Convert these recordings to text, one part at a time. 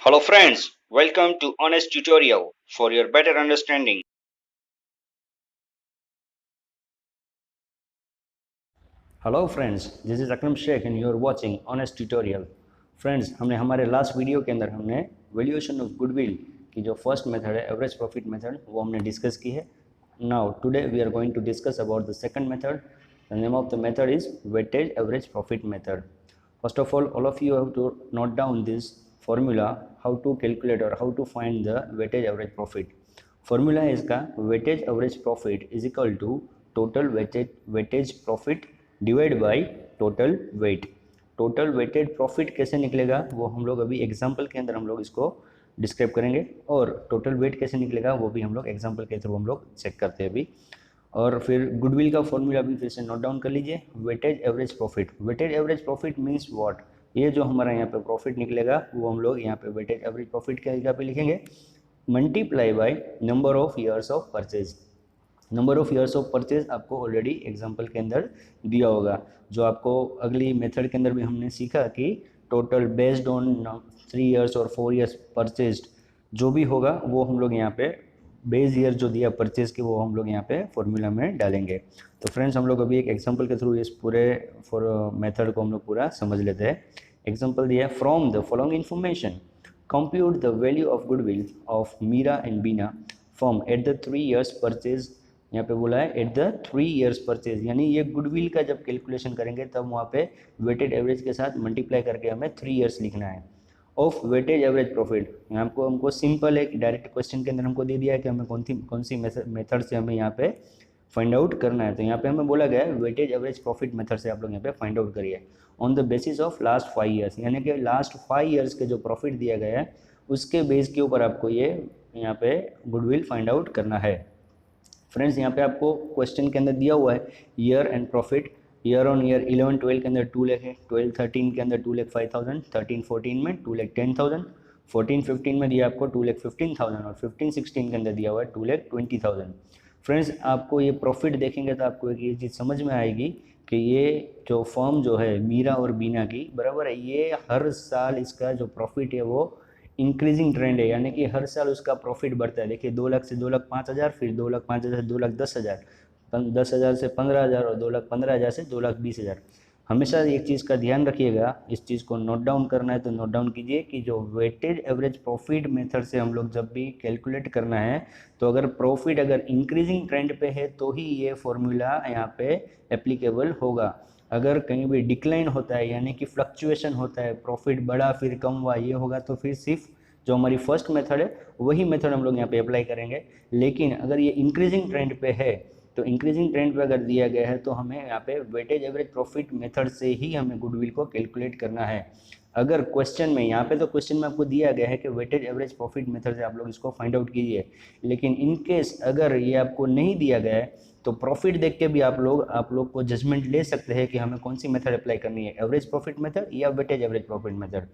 Hello friends, welcome to Honest Tutorial for your better understanding. Hello friends, this is Akram Sheikh and you are watching Honest Tutorial. Friends, हमने हमारे last video के अंदर हमने valuation of goodwill की जो first method है average profit method वो हमने डिस्कस की है. Now today we are going to discuss about the second method. The name of the method is weightage average profit method. First of all of you have to note down this formula how to calculate or how to find the weighted average profit. Formula है इसका weighted average profit is equal to total weightage profit divided by total weight. Total weighted profit कैसे निकलेगा वो हम लोग अभी example के अंदर हम लोग इसको डिस्क्राइब करेंगे और टोटल वेट कैसे निकलेगा वो भी हम लोग एग्जाम्पल के थ्रू हम लोग चेक करते हैं अभी. और फिर गुडविल का फॉर्मूला भी फिर से नोट डाउन कर लीजिए. Weightage average profit. Weightage average profit means what. ये जो हमारा यहाँ पे प्रॉफिट निकलेगा वो हम लोग यहाँ पे वेटेज एवरेज प्रॉफिट के जगह पे लिखेंगे multiply by number of years of purchase. Number of years of purchase आपको ऑलरेडी एग्जाम्पल के अंदर दिया होगा. जो आपको अगली मेथड के अंदर भी हमने सीखा कि टोटल बेस्ड ऑन 3 ईयर्स और 4 ईयर्स परचेज जो भी होगा वो हम लोग यहाँ पे बेस ईयर जो दिया परचेज के वो हम लोग यहाँ पे फॉर्मूला में डालेंगे. तो फ्रेंड्स हम लोग अभी एक एग्जांपल के थ्रू इस पूरे मेथड को हम लोग पूरा समझ लेते हैं. एग्जांपल दिया है from the following information compute the value of goodwill of Meera and Beena from at the 3 years purchase. यहाँ पे बोला है एट द 3 ईयर्स परचेज यानी ये गुडविल का जब कैलकुलेशन करेंगे तब वहाँ पे वेटेड एवरेज के साथ मल्टीप्लाई करके हमें 3 ईयर्स लिखना है. ऑफ वेटेज एवरेज प्रॉफिट यहाँ को हमको सिंपल है कि डायरेक्ट क्वेश्चन के अंदर हमको दे दिया है कि हमें कौन सी मेथड से हमें यहाँ पे फाइंड आउट करना है. तो यहाँ पे हमें बोला गया है वेटेज एवरेज प्रॉफिट मेथड से आप लोग यहाँ पे फाइंड आउट करिए on the basis of last 5 years यानी कि लास्ट 5 ईयर्स के जो प्रॉफिट दिया गया है उसके बेस के ऊपर आपको ये यहाँ पे गुडविल फाइंड आउट करना है. फ्रेंड्स यहाँ पे आपको क्वेश्चन के अंदर दिया हुआ है year and profit. Year on year 11-12 के अंदर 2 लाख है, 12-13 के अंदर 2,05,000, 13-14 में 2,10,000, 14-15 में दिया आपको 2,15,000 और 15-16 के अंदर दिया हुआ है 2,20,000. फ्रेंड्स आपको ये प्रॉफिट देखेंगे तो आपको एक ये चीज़ समझ में आएगी कि ये जो फर्म जो है मीरा और बीना की बराबर है ये हर साल इसका जो प्रॉफिट है वो इंक्रीजिंग ट्रेंड है यानी कि हर साल उसका प्रॉफिट बढ़ता है. देखिए 2 लाख से 2,05,000 फिर 2,05,000 से 2,10,000, 10,000 से 15,000 और 2,15,000 से 2,20,000. हमेशा एक चीज़ का ध्यान रखिएगा, इस चीज़ को नोट डाउन करना है तो नोट डाउन कीजिए कि जो वेटेज एवरेज प्रॉफिट मेथड से हम लोग जब भी कैलकुलेट करना है तो अगर प्रॉफिट अगर इंक्रीजिंग ट्रेंड पे है तो ही ये फॉर्मूला यहाँ पे एप्लीकेबल होगा. अगर कहीं भी डिक्लाइन होता है यानी कि फ्लक्चुएशन होता है प्रॉफिट बढ़ा फिर कम हुआ ये होगा तो फिर सिर्फ जो हमारी फर्स्ट मेथड है वही मेथड हम लोग यहाँ पे अप्लाई करेंगे. लेकिन अगर ये इंक्रीजिंग ट्रेंड पे है तो इंक्रीजिंग ट्रेंड पे अगर दिया गया है तो हमें यहाँ पे वेटेज एवरेज प्रॉफिट मेथड से ही हमें गुडविल को कैलकुलेट करना है. अगर क्वेश्चन में यहाँ पे तो क्वेश्चन में आपको दिया गया है कि वेटेज एवरेज प्रॉफिट मेथड से आप लोग इसको फाइंड आउट कीजिए. लेकिन इन केस अगर ये आपको नहीं दिया गया है तो प्रॉफिट देख के भी आप लोग को जजमेंट ले सकते हैं कि हमें कौन सी मेथड अप्लाई करनी है, एवरेज प्रॉफिट मेथड या वेटेज एवरेज प्रॉफिट मेथड.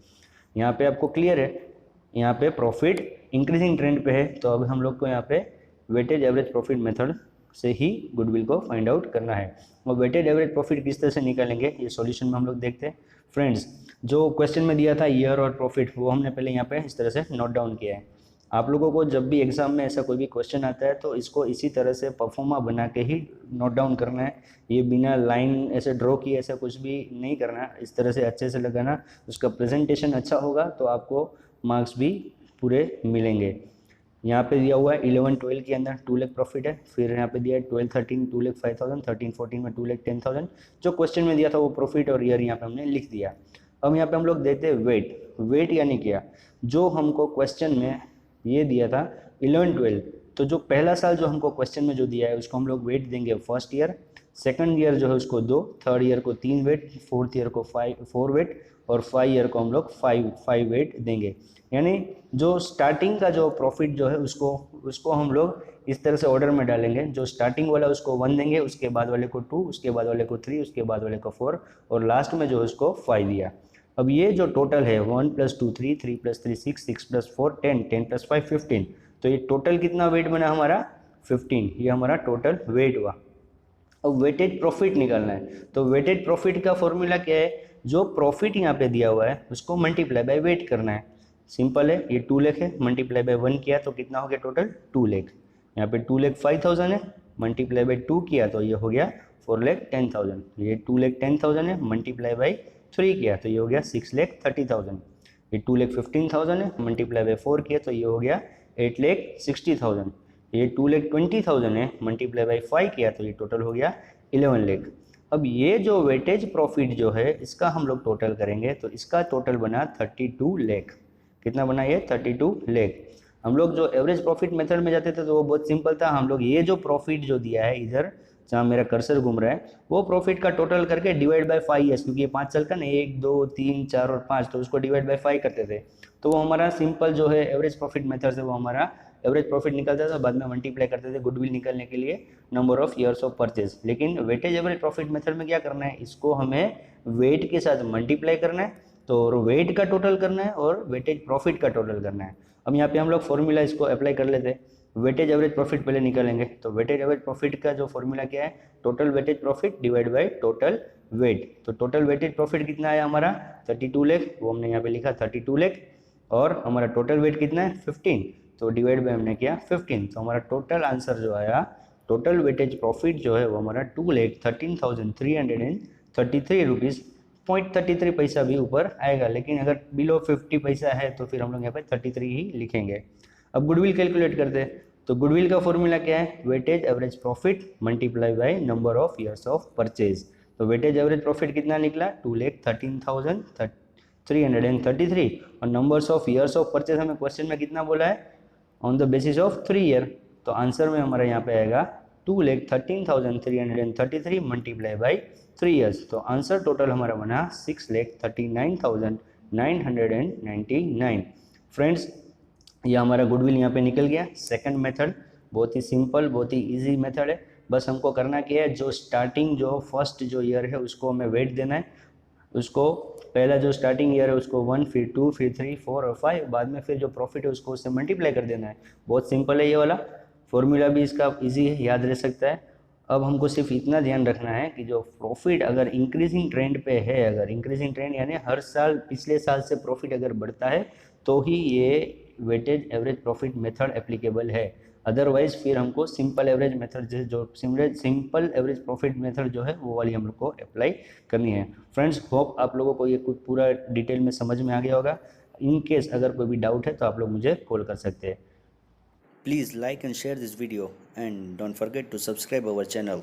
यहाँ पे आपको क्लियर है, यहाँ पे प्रॉफिट इंक्रीजिंग ट्रेंड पे है तो अब हम लोग को यहाँ पे वेटेज एवरेज प्रॉफिट मेथड से ही गुडविल को फाइंड आउट करना है. और वेटेड एवरेज प्रॉफिट किस तरह से निकालेंगे ये सॉल्यूशन में हम लोग देखते हैं. फ्रेंड्स जो क्वेश्चन में दिया था ईयर और प्रॉफिट वो हमने पहले यहाँ पे इस तरह से नोट डाउन किया है. आप लोगों को जब भी एग्जाम में ऐसा कोई भी क्वेश्चन आता है तो इसको इसी तरह से परफॉर्मा बना के ही नोट डाउन करना है. ये बिना लाइन ऐसे ड्रॉ किए ऐसा कुछ भी नहीं करना, इस तरह से अच्छे से लगाना. उसका प्रेजेंटेशन अच्छा होगा तो आपको मार्क्स भी पूरे मिलेंगे. यहाँ पे दिया हुआ है 11-12 के अंदर 2 लाख प्रॉफिट है. फिर यहाँ पे दिया है 12-13 2,05,000, 13-14 में 2,10,000. जो क्वेश्चन में दिया था वो प्रॉफिट और ईयर यहाँ पे हमने लिख दिया. अब यहाँ पे हम लोग देते हैं वेट यानी क्या जो हमको क्वेश्चन में ये दिया था 11-12 तो जो पहला साल जो हमको क्वेश्चन में जो दिया है उसको हम लोग वेट देंगे फर्स्ट ईयर, सेकंड ईयर जो है उसको 2, थर्ड ईयर को 3 वेट, फोर्थ ईयर को 4 वेट और 5 ईयर को हम लोग 5 वेट देंगे. यानी जो स्टार्टिंग का जो प्रॉफिट जो है उसको हम लोग इस तरह से ऑर्डर में डालेंगे. जो स्टार्टिंग वाला उसको 1 देंगे, उसके बाद वाले को 2, उसके बाद वाले को 3, उसके बाद वाले को 4 और लास्ट में जो है उसको 5 दिया. अब ये जो टोटल है 1 + 2 3, 3 + 3 6, 6 + 4 10, 10 + 5 15. तो ये टोटल कितना वेट बना हमारा 15. ये हमारा टोटल वेट हुआ. अब वेटेड प्रॉफिट निकालना है तो वेटेड प्रॉफिट का फॉर्मूला क्या है, जो प्रॉफिट यहाँ पे दिया हुआ है उसको मल्टीप्लाई बाय वेट करना है. सिंपल है, ये 2 लाख है, मल्टीप्लाई बाय 1 किया तो कितना हो गया टोटल 2 लाख। यहाँ पे 2,05,000 है, मल्टीप्लाई बाय 2 किया तो ये हो गया 4,10,000। ये 2,10,000 है, मल्टीप्लाई बाय 3 किया तो ये हो गया 6,30,000। ये 2,15,000 है, मल्टीप्लाई बाय 4 किया तो ये हो गया 8,60,000। ये 2,20,000 है, मल्टीप्लाई बाय 5 किया तो ये टोटल हो गया 11 लाख। अब ये जो वेटेज प्रॉफिट जो है इसका हम लोग टोटल करेंगे तो इसका टोटल बना 32 लाख। कितना बना ये 32 लाख। हम लोग जो एवरेज प्रॉफिट मेथड में जाते थे तो वो बहुत सिंपल था, हम लोग ये जो प्रॉफिट जो दिया है इधर जहाँ मेरा कर्सर घूम रहा है वो प्रॉफिट का टोटल करके डिवाइड बाय 5 ईयर्स, क्योंकि ये 5 साल का ना 1 2 3 4 और 5, तो उसको डिवाइड बाय 5 करते थे तो वो हमारा सिंपल जो है एवरेज प्रॉफिट मेथड से वो हमारा एवरेज प्रॉफिट निकलता था। बाद में मल्टीप्लाई करते थे गुडविल निकलने के लिए number of years of purchase. लेकिन वेटेज एवरेज प्रॉफिट मेथड में क्या करना है, इसको हमें वेट के साथ मल्टीप्लाई करना है तो वेट का टोटल करना है और वेटेज प्रॉफिट का टोटल करना है। अब यहाँ पे हम लोग फॉर्मूला इसको अप्लाई कर लेते हैं। वेटेज एवरेज प्रॉफिट पहले निकालेंगे तो वेटेज एवरेज प्रॉफिट का जो फॉर्मूला क्या है, total weightage profit divide by total weight. तो टोटल वेटेज प्रॉफिट कितना आया हमारा 32 लाख, वो हमने यहाँ पे लिखा 32 लाख, और हमारा टोटल वेट कितना है 15, तो डिवाइड बाय हमने किया 15। तो हमारा टोटल आंसर जो आया, टोटल वेटेज प्रॉफिट जो है वो हमारा 2,13,333 रुपीज़ 0.33 पैसा भी ऊपर आएगा। लेकिन अगर बिलो 50 पैसा है तो फिर हम लोग यहाँ पे 33 ही लिखेंगे। अब गुडविल कैलकुलेट करते हैं तो गुडविल का फॉर्मूला क्या है, weightage average profit multiply by number of years of purchase. तो वेटेज एवरेज प्रॉफिट कितना निकला 2,13,333 और numbers of years of purchase हमें क्वेश्चन में कितना बोला है on the basis of 3 year. तो आंसर में हमारा यहाँ पे आएगा 2,13,333 मल्टीप्लाई बाई 3 ईयर्स। तो आंसर टोटल हमारा बना 6,39,999। फ्रेंड्स ये हमारा गुडविल यहाँ पे निकल गया। सेकंड मेथड बहुत ही सिंपल, बहुत ही इजी मेथड है। बस हमको करना क्या है, जो स्टार्टिंग जो फर्स्ट जो ईयर है उसको हमें वेट देना है। उसको पहला जो स्टार्टिंग ईयर है उसको 1, फिर 2, फिर 3, 4 और 5, बाद में फिर जो प्रॉफिट है उसको उससे मल्टीप्लाई कर देना है। बहुत सिंपल है ये वाला फॉर्मूला भी, इसका इजी है, याद रह सकता है। अब हमको सिर्फ इतना ध्यान रखना है कि जो प्रॉफिट अगर इंक्रीजिंग ट्रेंड पे है, अगर इंक्रीजिंग ट्रेंड यानी हर साल पिछले साल से प्रॉफिट अगर बढ़ता है तो ही ये weightage average profit method applicable है। अदरवाइज फिर हमको सिंपल एवरेज मेथड जो सिंपल एवरेज प्रॉफिट मेथड जो है वो वाली हम लोग को अप्लाई करनी है। फ्रेंड्स होप आप लोगों को ये कुछ पूरा डिटेल में समझ में आ गया होगा। इन केस अगर कोई भी डाउट है तो आप लोग मुझे कॉल कर सकते हैं। Please like and share this video and don't forget to subscribe our channel.